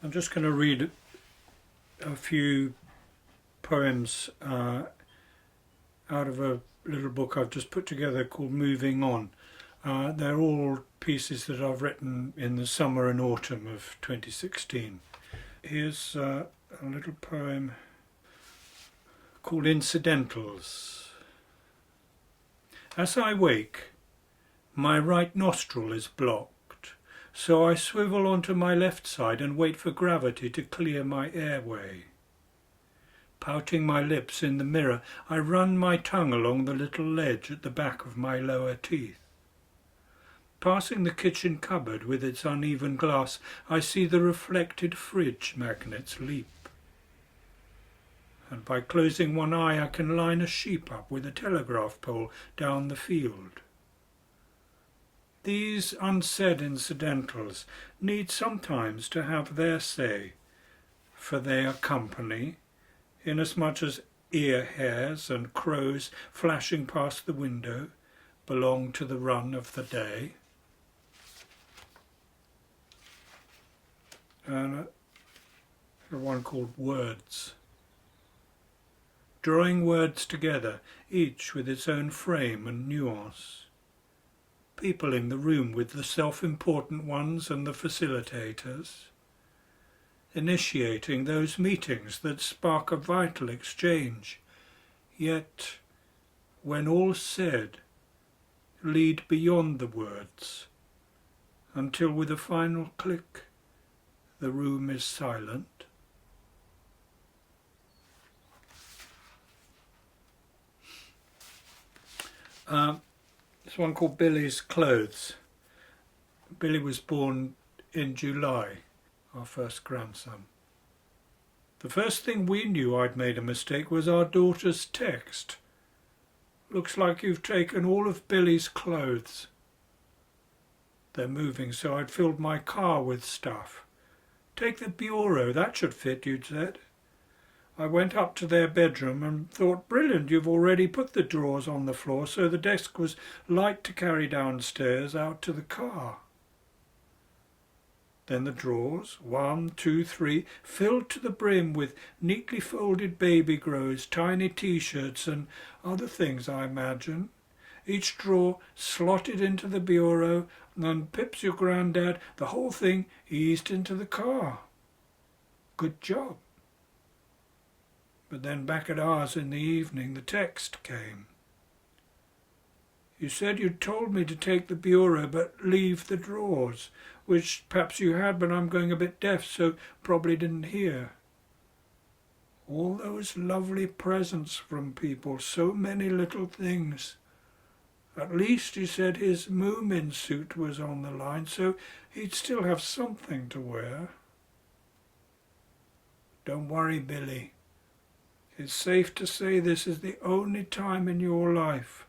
I'm just going to read a few poems out of a little book I've just put together called Moving On. They're all pieces that I've written in the summer and autumn of 2016. Here's a little poem called Incidentals. As I wake, my right nostril is blocked, so I swivel onto my left side and wait for gravity to clear my airway. Pouting my lips in the mirror, I run my tongue along the little ledge at the back of my lower teeth. Passing the kitchen cupboard with its uneven glass, I see the reflected fridge magnets leap. And by closing one eye, I can line a sheep up with a telegraph pole down the field. These unsaid incidentals need sometimes to have their say, for they are company, inasmuch as ear hairs and crows flashing past the window belong to the run of the day. And one called Words. Drawing words together, each with its own frame and nuance. Peopling the room with the self-important ones and the facilitators. Initiating those meetings that spark a vital exchange, yet, when all's said, lead beyond the words, until with a final click, the room is silent. This one called Billy's Clothes. Billy was born in July, our first grandson. The first thing we knew I'd made a mistake was our daughter's text. Looks like you've taken all of Billy's clothes. They're moving, so I'd filled my car with stuff. Take the bureau, that should fit, you'd said. I went up to their bedroom and thought, brilliant, you've already put the drawers on the floor, so the desk was light to carry downstairs out to the car. Then the drawers, 1, 2, 3, filled to the brim with neatly folded baby grows, tiny T-shirts and other things, I imagine. Each drawer slotted into the bureau, and then Pips, your granddad, the whole thing eased into the car. Good job. But then back at ours in the evening, the text came. You said you'd told me to take the bureau but leave the drawers, which perhaps you had, but I'm going a bit deaf, so probably didn't hear. All those lovely presents from people, so many little things. At least he said his Moomin suit was on the line, so he'd still have something to wear. Don't worry, Billy. It's safe to say this is the only time in your life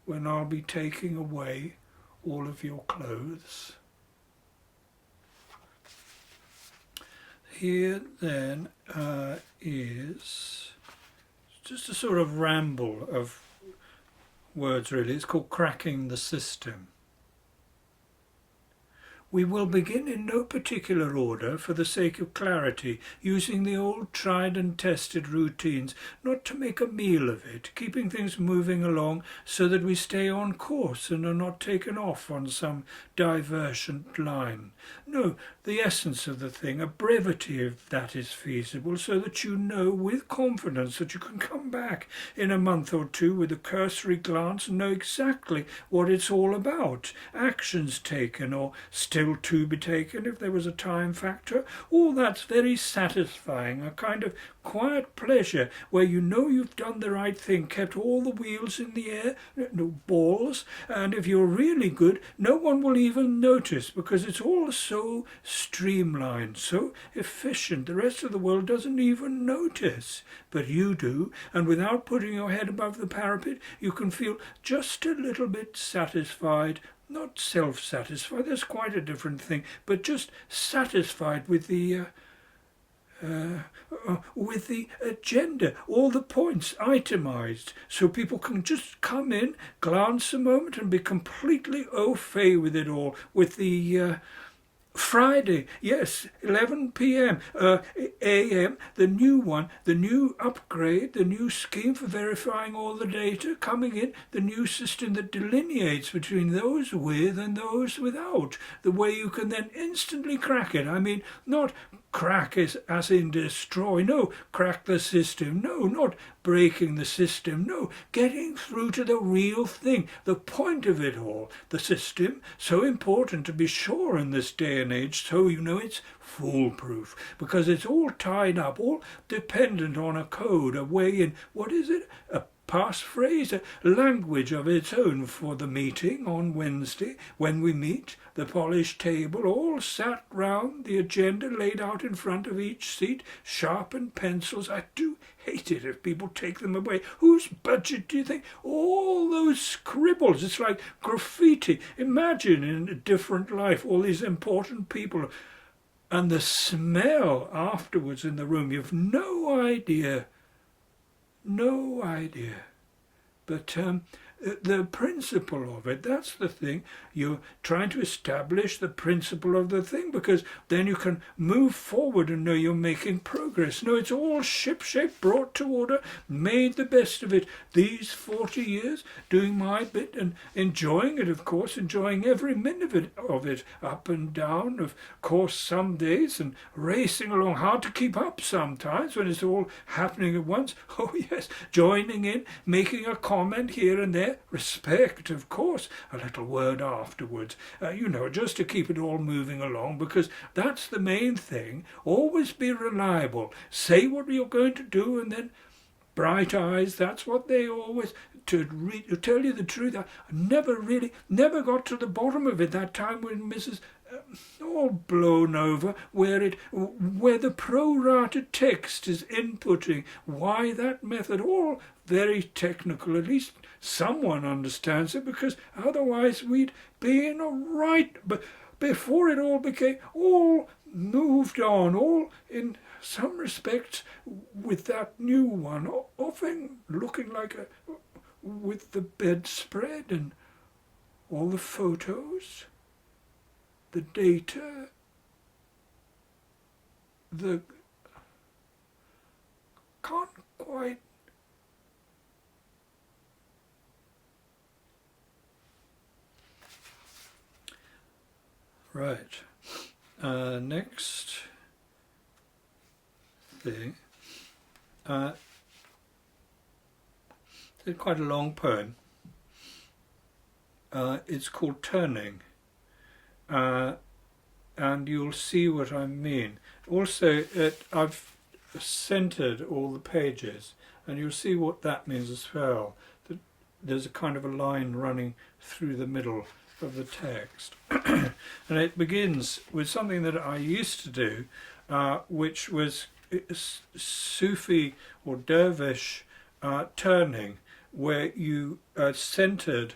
when I'll be taking away all of your clothes. Here then is just a sort of ramble of words really. It's called Cracking the System. We will begin in no particular order for the sake of clarity, using the old tried and tested routines, not to make a meal of it, keeping things moving along so that we stay on course and are not taken off on some divergent line. No, the essence of the thing, a brevity if that is feasible, so that you know with confidence that you can come back in a month or two with a cursory glance and know exactly what it's all about, actions taken or still to be taken if there was a time factor. All that's very satisfying, a kind of quiet pleasure where you know you've done the right thing, kept all the wheels in the air, no balls, and if you're really good, no one will even notice because it's all so streamlined, so efficient. The rest of the world doesn't even notice, but you do, and without putting your head above the parapet, you can feel just a little bit satisfied. Not self-satisfied, that's quite a different thing, but just satisfied with the agenda, all the points itemized, so people can just come in, glance a moment and be completely au fait with it all, with the Friday, yes, 11 p.m. a.m. The new one, the new upgrade, the new scheme for verifying all the data coming in, the new system that delineates between those with and those without, the way you can then instantly crack it. I mean, not crack as in destroy, no, crack the system, no, not breaking the system, no, getting through to the real thing, the point of it all, the system, so important to be sure in this day and age, so you know it's foolproof, because it's all tied up, all dependent on a code, a way in, what is it, a passphrase, a language of its own for the meeting on Wednesday, when we meet, the polished table, all sat round, the agenda laid out in front of each seat, sharpened pencils. I do hate it if people take them away. Whose budget do you think? All those scribbles, it's like graffiti. Imagine in a different life all these important people, and the smell afterwards in the room, you've no idea. No idea. But the principle of it, that's the thing. You're trying to establish the principle of the thing, because then you can move forward and know you're making progress. No, it's all shipshape, brought to order, made the best of it. These 40 years, doing my bit and enjoying it, of course, enjoying every minute of it, up and down, of course, some days, and racing along, hard to keep up sometimes when it's all happening at once. Oh yes, joining in, making a comment here and there, respect, of course, a little word afterwards, just to keep it all moving along, because that's the main thing. Always be reliable. Say what you're going to do, and then bright eyes, that's what they always, to tell you the truth, I never got to the bottom of it that time when Mrs. All blown over, where the pro-rata text is inputting, why that method, all very technical, at least someone understands it, because otherwise we'd be in a right, but before it all became, all moved on, all in some respects with that new one, often looking like with the bedspread and all the photos, the data, can't quite. Right. Next thing. It's quite a long poem. It's called Turning. And you'll see what I mean. Also, I've centered all the pages, and you'll see what that means as well. That there's a kind of a line running through the middle of the text. And it begins with something that I used to do, which was Sufi or dervish turning, where you centered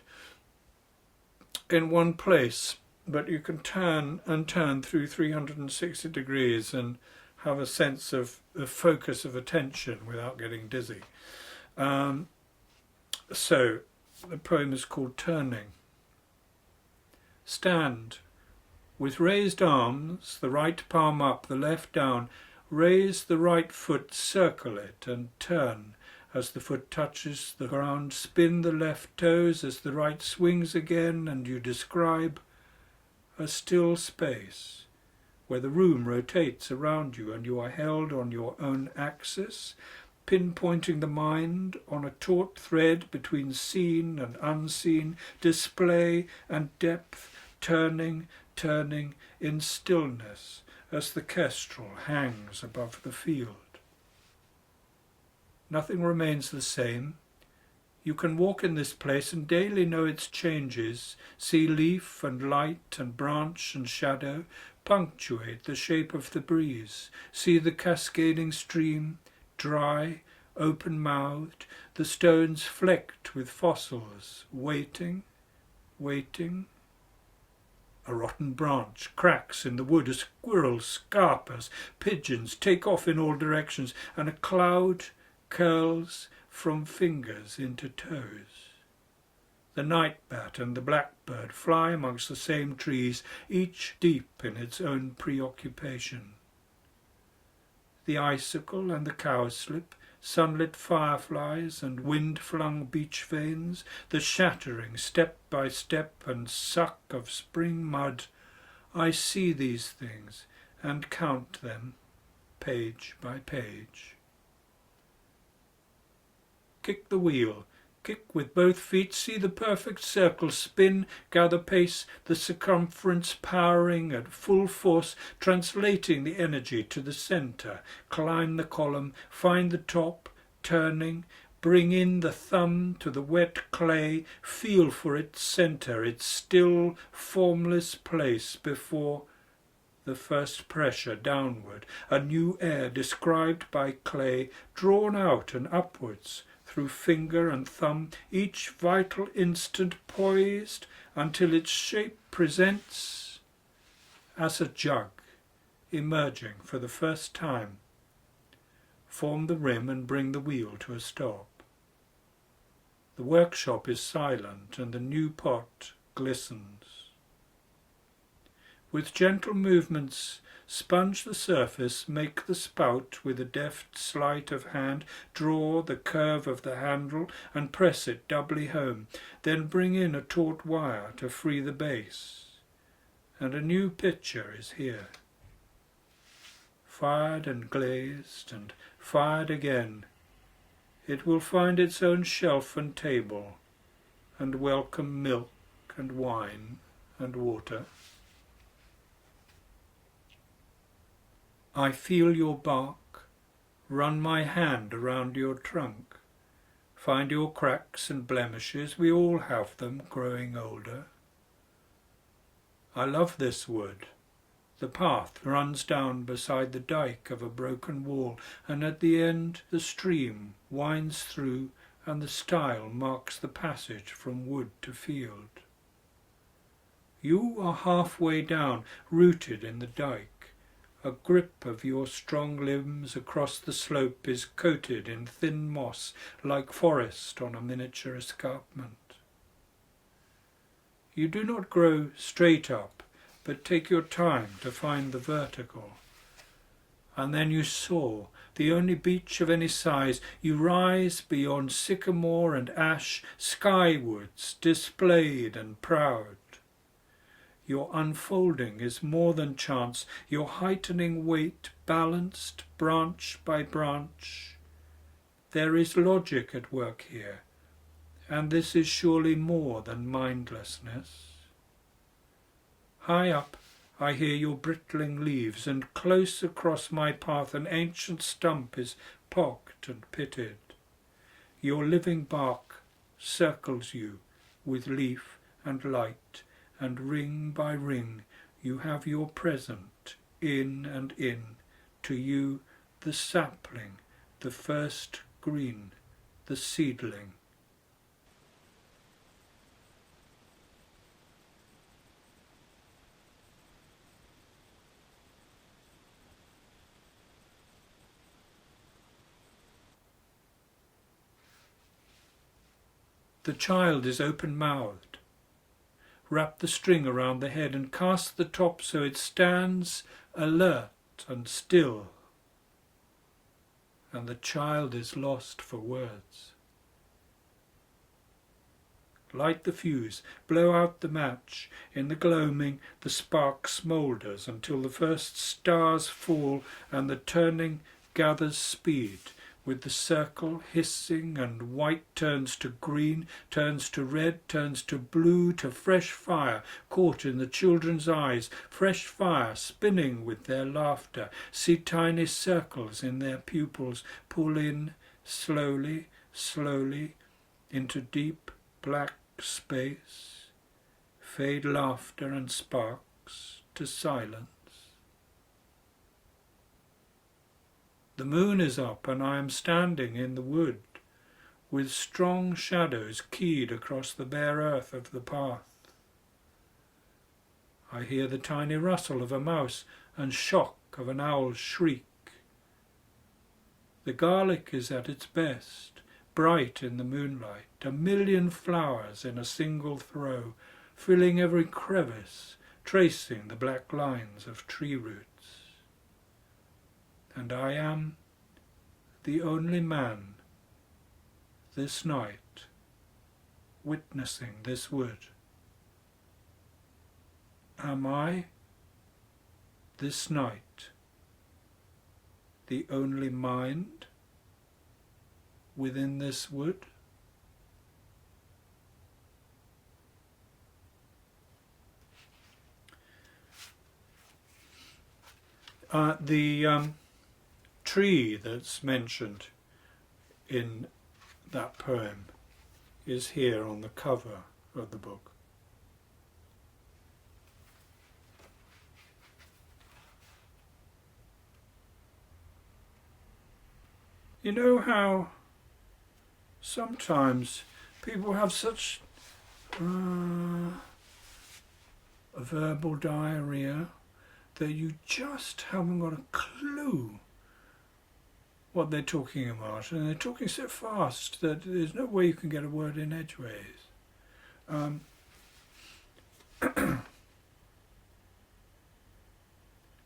in one place, but you can turn and turn through 360 degrees and have a sense of the focus of attention without getting dizzy. So the poem is called Turning. Stand with raised arms, the right palm up, the left down. Raise the right foot, circle it, and turn as the foot touches the ground. Spin the left toes as the right swings again, and you describe a still space where the room rotates around you and you are held on your own axis, pinpointing the mind on a taut thread between seen and unseen, display and depth, turning in stillness as the kestrel hangs above the field. Nothing remains the same. You can walk in this place and daily know its changes, see leaf and light and branch and shadow punctuate the shape of the breeze, see the cascading stream, dry, open-mouthed, the stones flecked with fossils, waiting. A rotten branch cracks in the wood as squirrels, scarpers, pigeons take off in all directions, and a cloud curls from fingers into toes. The night-bat and the blackbird fly amongst the same trees, each deep in its own preoccupation. The icicle and the cowslip, sunlit fireflies and wind-flung beech veins, the shattering step by step and suck of spring mud, I see these things and count them page by page. Kick the wheel. Kick with both feet, see the perfect circle spin, gather pace, the circumference powering at full force, translating the energy to the centre, climb the column, find the top, turning, bring in the thumb to the wet clay, feel for its centre, its still, formless place before the first pressure downward, a new air described by clay, drawn out and upwards, through finger and thumb, each vital instant poised until its shape presents as a jug emerging for the first time. Form the rim and bring the wheel to a stop. The workshop is silent and the new pot glistens. With gentle movements, sponge the surface, make the spout with a deft sleight of hand, draw the curve of the handle and press it doubly home, then bring in a taut wire to free the base. And a new picture is here. Fired and glazed and fired again, it will find its own shelf and table, and welcome milk and wine and water. I feel your bark, run my hand around your trunk, find your cracks and blemishes, we all have them growing older. I love this wood. The path runs down beside the dyke of a broken wall, and at the end the stream winds through, and the stile marks the passage from wood to field. You are halfway down, rooted in the dyke. A grip of your strong limbs across the slope is coated in thin moss, like forest on a miniature escarpment. You do not grow straight up, but take your time to find the vertical. And then you soar, the only beech of any size. You rise beyond sycamore and ash, skywards, displayed and proud. Your unfolding is more than chance, your heightening weight balanced branch by branch. There is logic at work here, and this is surely more than mindlessness. High up I hear your brittling leaves, and close across my path an ancient stump is pocked and pitted. Your living bark circles you with leaf and light, and ring by ring you have your present in and in, to you the sapling, the first green, the seedling. The child is open-mouthed. Wrap the string around the head and cast the top so it stands alert and still. And the child is lost for words. Light the fuse, blow out the match. In the gloaming, the spark smoulders until the first stars fall and the turning gathers speed. With the circle hissing and white turns to green, turns to red, turns to blue, to fresh fire caught in the children's eyes, fresh fire spinning with their laughter. See tiny circles in their pupils pull in slowly, slowly into deep black space, fade laughter and sparks to silence. The moon is up and I am standing in the wood, with strong shadows keyed across the bare earth of the path. I hear the tiny rustle of a mouse and shock of an owl's shriek. The garlic is at its best, bright in the moonlight, a million flowers in a single throw, filling every crevice, tracing the black lines of tree roots. And I am the only man this night witnessing this wood. Am I this night the only mind within this wood? The tree that's mentioned in that poem is here on the cover of the book. You know how sometimes people have such verbal diarrhea that you just haven't got a clue what they're talking about, and they're talking so fast that there's no way you can get a word in edgeways.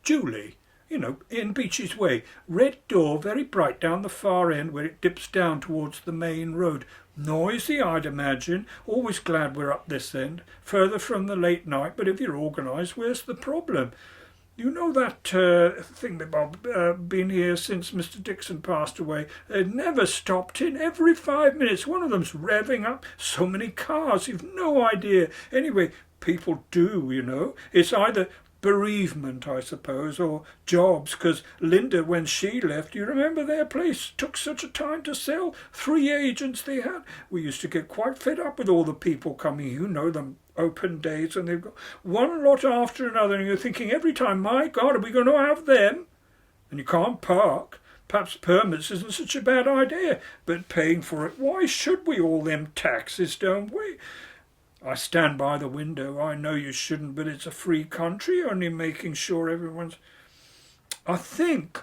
Julie, you know, in Beech's Way, red door, very bright down the far end where it dips down towards the main road. Noisy, I'd imagine. Always glad we're up this end. Further from the late night, but if you're organised, where's the problem? You know that thing that Bob been here since Mr. Dixon passed away. They've never stopped in. Every 5 minutes, one of them's revving up. So many cars, you've no idea. Anyway, people do, you know. It's either bereavement, I suppose, or jobs, because Linda, when she left, you remember their place took such a time to sell? 3 agents they had. We used to get quite fed up with all the people coming, you know them open days, and they've got one lot after another, and you're thinking every time, my God, are we going to have them? And you can't park. Perhaps permits isn't such a bad idea, but paying for it, why should we? All them taxes, don't we? I stand by the window. I know you shouldn't, but it's a free country, only making sure everyone's... I think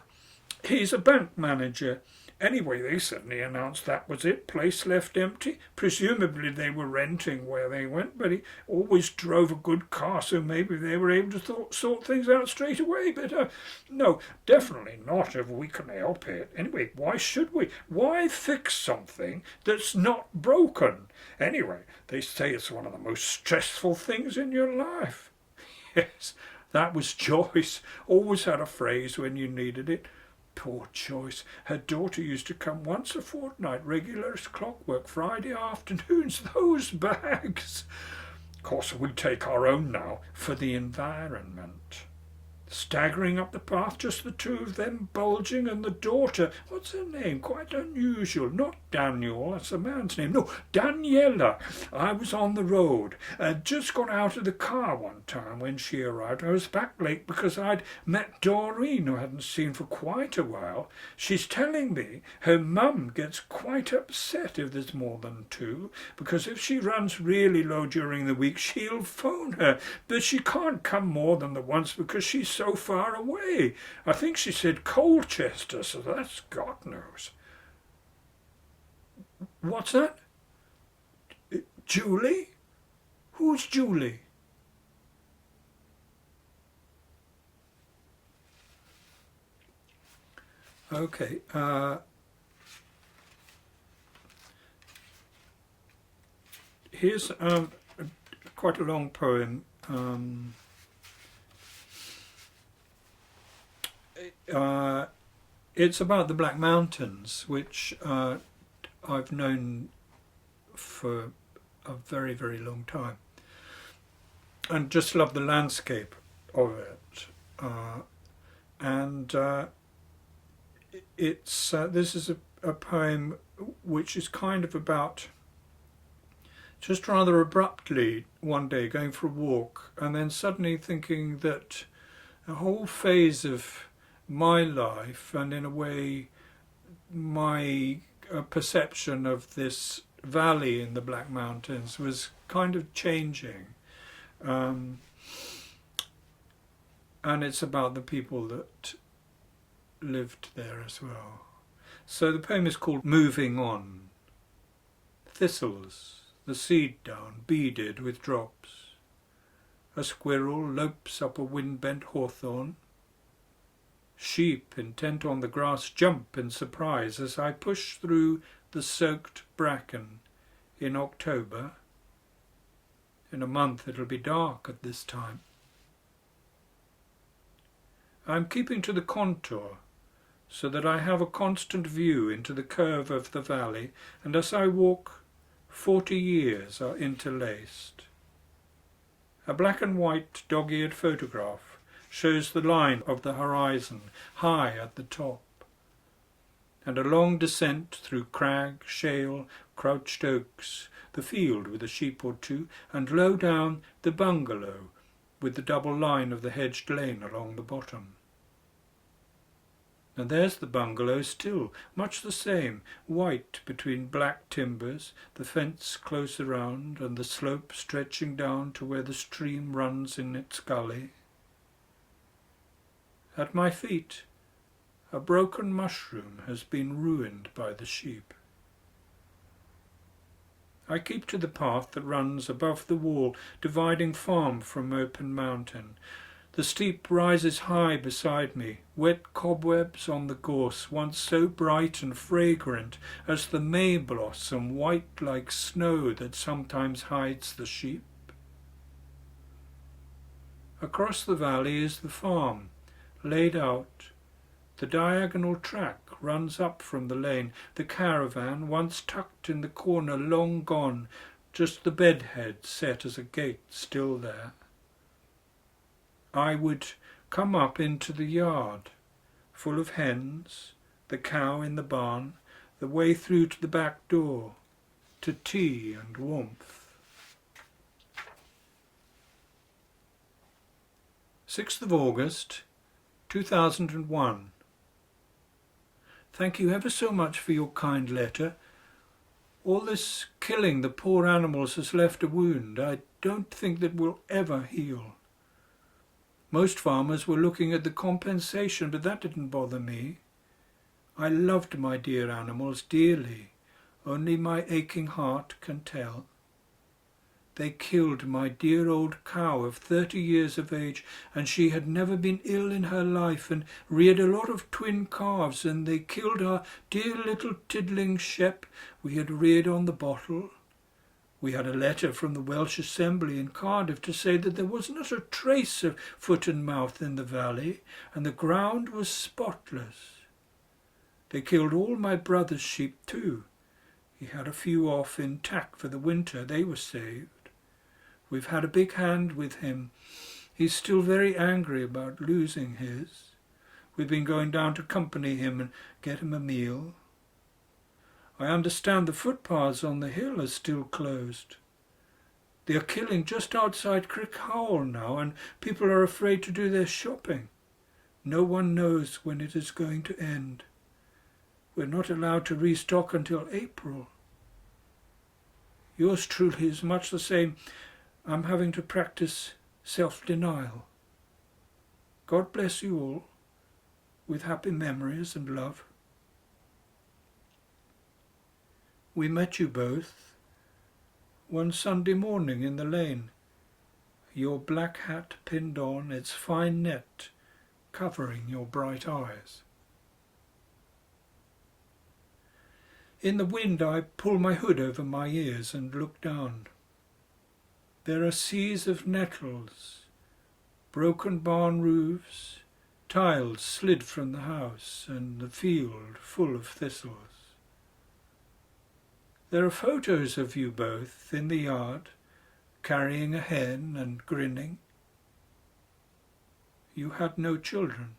he's a bank manager. Anyway, they suddenly announced that was it. Place left empty. Presumably they were renting where they went, but he always drove a good car, so maybe they were able to sort things out straight away. But no, definitely not if we can help it. Anyway, why should we? Why fix something that's not broken? Anyway, they say it's one of the most stressful things in your life. Yes, that was Joyce. Always had a phrase when you needed it. Poor Joyce. Her daughter used to come once a fortnight, regular as clockwork, Friday afternoons. Those bags! Of course, we take our own now, for the environment. Staggering up the path, just the two of them, bulging, and the daughter, what's her name? Quite unusual. Not Daniel, that's a man's name. No, Daniela. I was on the road. Just got out of the car one time when she arrived. I was back late because I'd met Doreen, who I hadn't seen for quite a while. She's telling me her mum gets quite upset if there's more than two, because if she runs really low during the week, she'll phone her. But she can't come more than the once because she's so far away. I think she said Colchester, so that's God knows. What's that? Julie? Who's Julie? Okay. Here's quite a long poem. It's about the Black Mountains, which I've known for a very, very long time, and just love the landscape of it. It's this is a poem which is kind of about just rather abruptly one day going for a walk and then suddenly thinking that a whole phase of my life, and in a way my perception of this valley in the Black Mountains, was kind of changing. And it's about the people that lived there as well. So the poem is called Moving On. thistles, the seed down beaded with drops. A squirrel lopes up a wind-bent hawthorn. Sheep intent on the grass jump in surprise as I push through the soaked bracken in October. In a month it'll be dark at this time. I'm keeping to the contour so that I have a constant view into the curve of the valley, and as I walk, 40 years are interlaced. A black and white dog-eared photograph shows the line of the horizon high at the top, and a long descent through crag, shale, crouched oaks, the field with a sheep or two, and low down the bungalow with the double line of the hedged lane along the bottom. And there's the bungalow still, much the same, white between black timbers, the fence close around, and the slope stretching down to where the stream runs in its gully. At my feet, a broken mushroom has been ruined by the sheep. I keep to the path that runs above the wall, dividing farm from open mountain. The steep rises high beside me, wet cobwebs on the gorse, once so bright and fragrant as the may blossom, white like snow that sometimes hides the sheep. Across the valley is the farm, laid out. The diagonal track runs up from the lane, the caravan, once tucked in the corner, long gone, just the bedhead set as a gate still there. I would come up into the yard, full of hens, the cow in the barn, the way through to the back door, to tea and warmth. 6th of August, 2001. Thank you ever so much for your kind letter. All this killing the poor animals has left a wound I don't think that will ever heal. Most farmers were looking at the compensation, but that didn't bother me. I loved my dear animals dearly, only my aching heart can tell. They killed my dear old cow of 30 years of age, and she had never been ill in her life, and reared a lot of twin calves, and they killed our dear little tiddling Shep we had reared on the bottle. We had a letter from the Welsh Assembly in Cardiff to say that there was not a trace of foot and mouth in the valley, and the ground was spotless. They killed all my brother's sheep too. He had a few off in tack for the winter. They were saved. We've had a big hand with him. He's still very angry about losing his. We've been going down to accompany him and get him a meal. I understand the footpaths on the hill are still closed. They are killing just outside Crickhowell now, and people are afraid to do their shopping. No one knows when it is going to end. We're not allowed to restock until April. Yours truly is much the same. I'm having to practice self-denial. God bless you all, with happy memories and love. We met you both one Sunday morning in the lane, your black hat pinned on, its fine net covering your bright eyes. In the wind I pull my hood over my ears and look down. There are seas of nettles, broken barn roofs, tiles slid from the house, and the field full of thistles. There are photos of you both in the yard, carrying a hen and grinning. You had no children.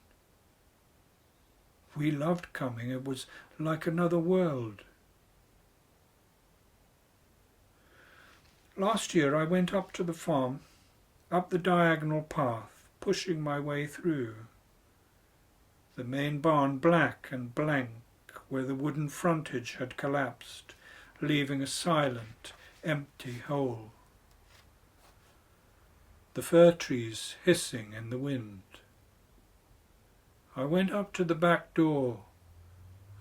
We loved coming. It was like another world. Last year I went up to the farm, up the diagonal path, pushing my way through. The main barn black and blank, where the wooden frontage had collapsed, leaving a silent, empty hole. The fir trees hissing in the wind. I went up to the back door,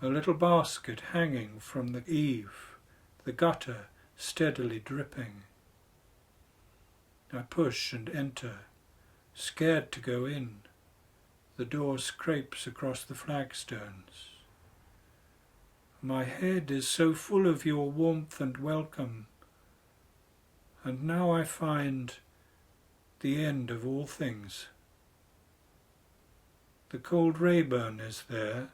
a little basket hanging from the eave, the gutter steadily dripping. I push and enter, scared to go in. The door scrapes across the flagstones. My head is so full of your warmth and welcome, and now I find the end of all things. The cold Rayburn is there,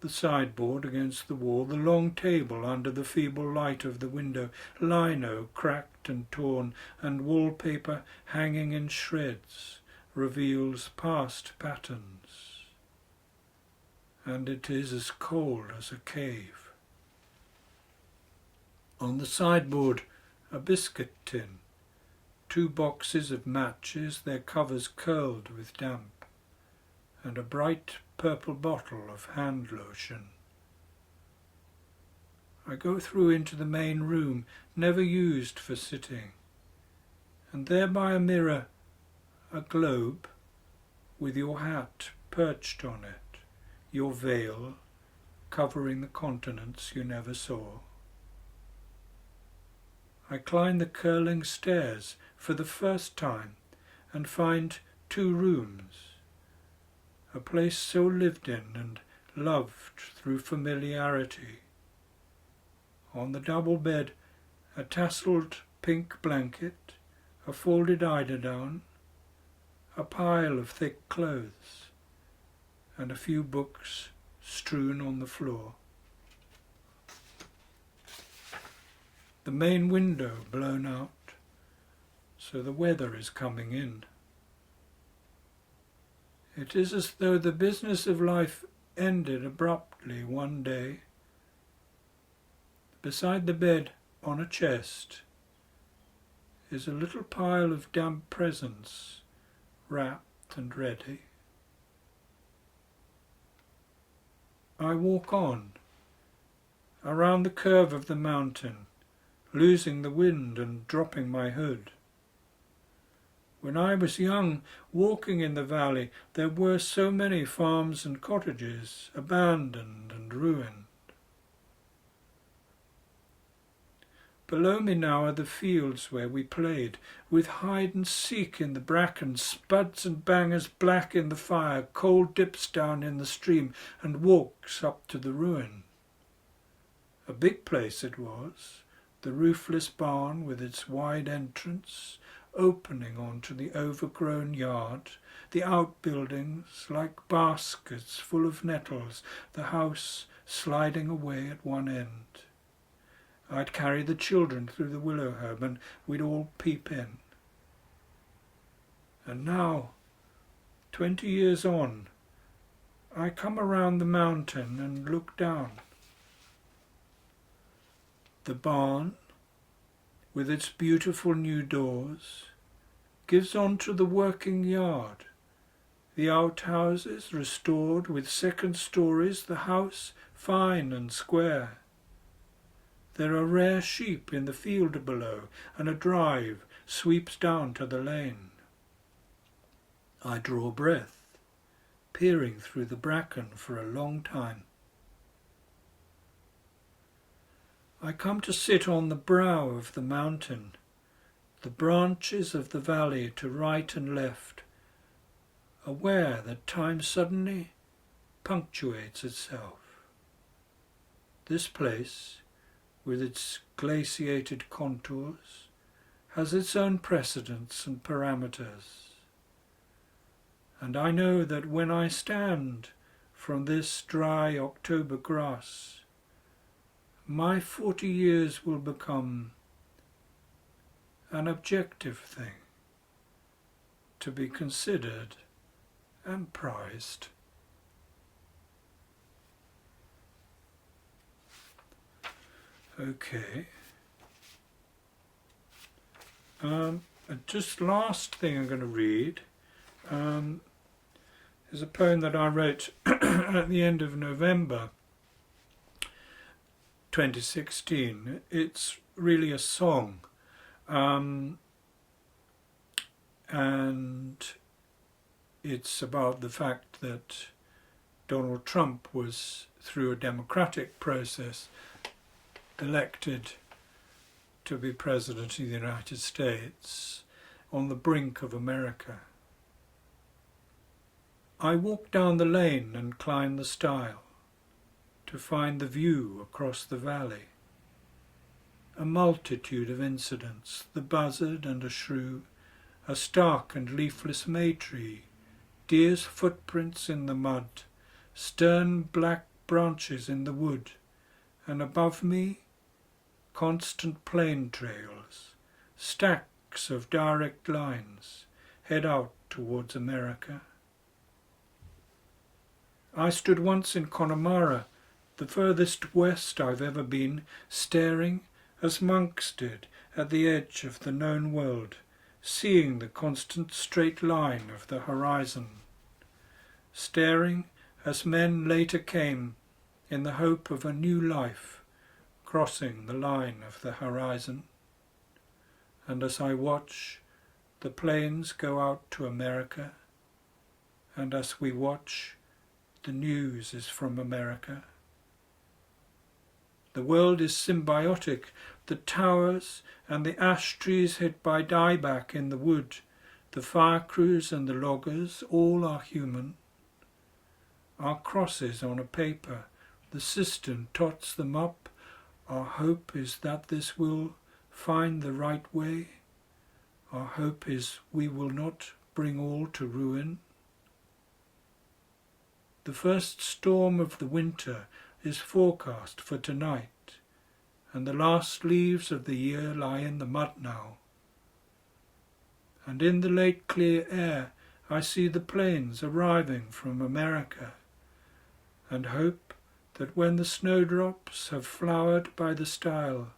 the sideboard against the wall, the long table under the feeble light of the window, lino cracked and torn, and wallpaper hanging in shreds, reveals past patterns. And it is as cold as a cave. On the sideboard, a biscuit tin, 2 boxes of matches, their covers curled with damp, and a bright purple bottle of hand lotion. I go through into the main room, never used for sitting, and there by a mirror, a globe with your hat perched on it, your veil covering the continents you never saw. I climb the curling stairs for the first time and find 2 rooms, a place so lived in and loved through familiarity. On the double bed, a tasselled pink blanket, a folded eiderdown, a pile of thick clothes, and a few books strewn on the floor. The main window blown out, so the weather is coming in. It is as though the business of life ended abruptly one day. Beside the bed, on a chest, is a little pile of damp presents, wrapped and ready. I walk on, around the curve of the mountain, losing the wind and dropping my hood. When I was young, walking in the valley, there were so many farms and cottages, abandoned and ruined. Below me now are the fields where we played, with hide and seek in the bracken, spuds and bangers black in the fire, coal dips down in the stream, and walks up to the ruin. A big place it was, the roofless barn with its wide entrance, opening onto the overgrown yard, the outbuildings like baskets full of nettles, the house sliding away at one end. I'd carry the children through the willow herb and we'd all peep in. And now, 20 years on, I come around the mountain and look down. The barn, with its beautiful new doors, gives on to the working yard, the outhouses restored with second stories, the house fine and square. There are rare sheep in the field below, and a drive sweeps down to the lane. I draw breath, peering through the bracken for a long time. I come to sit on the brow of the mountain, the branches of the valley to right and left, aware that time suddenly punctuates itself. This place, with its glaciated contours, has its own precedents and parameters. And I know that when I stand from this dry October grass, my 40 years will become an objective thing, to be considered and prized. Okay. Just last thing I'm going to read is a poem that I wrote at the end of November 2016. It's really a song, and it's about the fact that Donald Trump was, through a democratic process, elected to be President of the United States, on the brink of America. I walked down the lane and climbed the stile to find the view across the valley. A multitude of incidents, the buzzard and a shrew, a stark and leafless may-tree, deer's footprints in the mud, stern black branches in the wood, and above me, constant plain trails, stacks of direct lines, head out towards America. I stood once in Connemara, the furthest west I've ever been, staring, as monks did, at the edge of the known world, seeing the constant straight line of the horizon. Staring, as men later came, in the hope of a new life, crossing the line of the horizon. And as I watch, the planes go out to America, and as we watch, the news is from America. The world is symbiotic. The towers and the ash trees hid by dieback in the wood, the fire crews and the loggers, all are human. Our crosses on a paper, the cistern tots them up. Our hope is that this will find the right way. Our hope is we will not bring all to ruin. The first storm of the winter is forecast for tonight, and the last leaves of the year lie in the mud now. And in the late clear air I see the planes arriving from America, and hope that when the snowdrops have flowered by the stile,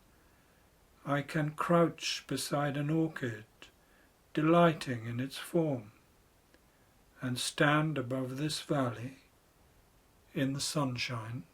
I can crouch beside an orchid, delighting in its form, and stand above this valley in the sunshine.